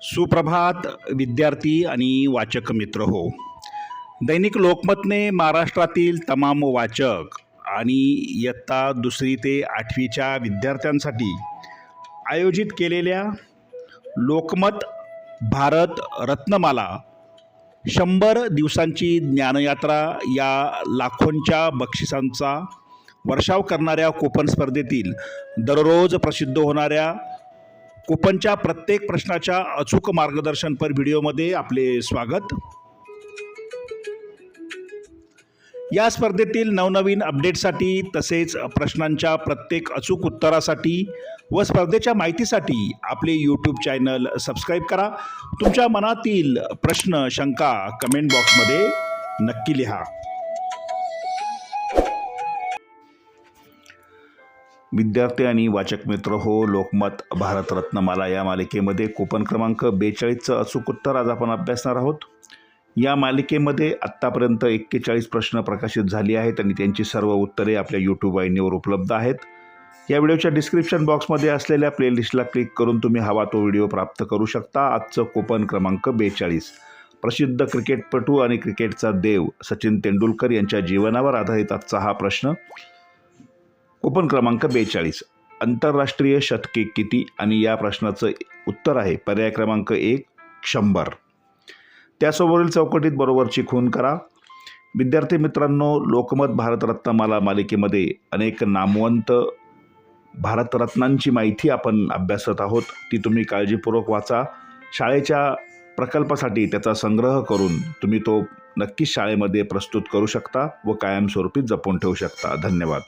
सुप्रभात विद्यार्थी आणि वाचक मित्र हो. दैनिक लोकमतने महाराष्ट्रातील तमाम वाचक आणि इयत्ता 2री ते 8वीच्या विद्यार्थ्यांसाठी आयोजित केलेल्या लोकमत भारत रत्नमाला 100 दिवसांची ज्ञानयात्रा या लाखोंच्या बक्षिसांचा वर्षाव करणाऱ्या कूपन स्पर्धेतील दररोज प्रसिद्ध होणाऱ्या कूपनच्या प्रत्येक प्रश्नाच्या अचूक मार्गदर्शनपर व्हिडिओमध्ये आपले स्वागत. या स्पर्धेतील नवनवीन अपडेटसाठी तसेच प्रश्नांच्या प्रत्येक अचूक उत्तरासाठी व स्पर्धेच्या माहितीसाठी आपले यूट्यूब चॅनल सबस्क्राईब करा. तुमच्या मनातील प्रश्न शंका कमेंट बॉक्समध्ये नक्की लिहा. विद्यार्थी आणि वाचक मित्र हो, लोकमत भारत रत्नमाला या मालिकेमध्ये कूपन क्रमांक 42चं अचूक उत्तर आज आपण अभ्यासणार आहोत. या मालिकेमध्ये आत्तापर्यंत 41 प्रश्न प्रकाशित झाली आहेत आणि त्यांची सर्व उत्तरे आपल्या यूट्यूब वाहिनीवर उपलब्ध आहेत. या व्हिडिओच्या डिस्क्रिप्शन बॉक्समध्ये असलेल्या प्लेलिस्टला क्लिक करून तुम्ही हवा तो व्हिडिओ प्राप्त करू शकता. आजचं कूपन क्रमांक 42 प्रसिद्ध क्रिकेटपटू आणि क्रिकेटचा देव सचिन तेंडुलकर यांच्या जीवनावर आधारित आजचा हा प्रश्न. कूपन क्रमांक 42 आंतरराष्ट्रीय शतके किती आणि या प्रश्नाचं उत्तर आहे पर्याय क्रमांक 1 100. त्यासमोरील चौकटीत बरोबरची खूण करा. विद्यार्थी मित्रांनो, लोकमत भारत रत्नमाला मालिकेमध्ये अनेक नामवंत भारतरत्नांची माहिती आपण अभ्यासत आहोत. ती तुम्ही काळजीपूर्वक वाचा. शाळेच्या प्रकल्पासाठी त्याचा संग्रह करून तुम्ही तो नक्कीच शाळेमध्ये प्रस्तुत करू शकता व कायमस्वरूपी जपून ठेवू शकता. धन्यवाद.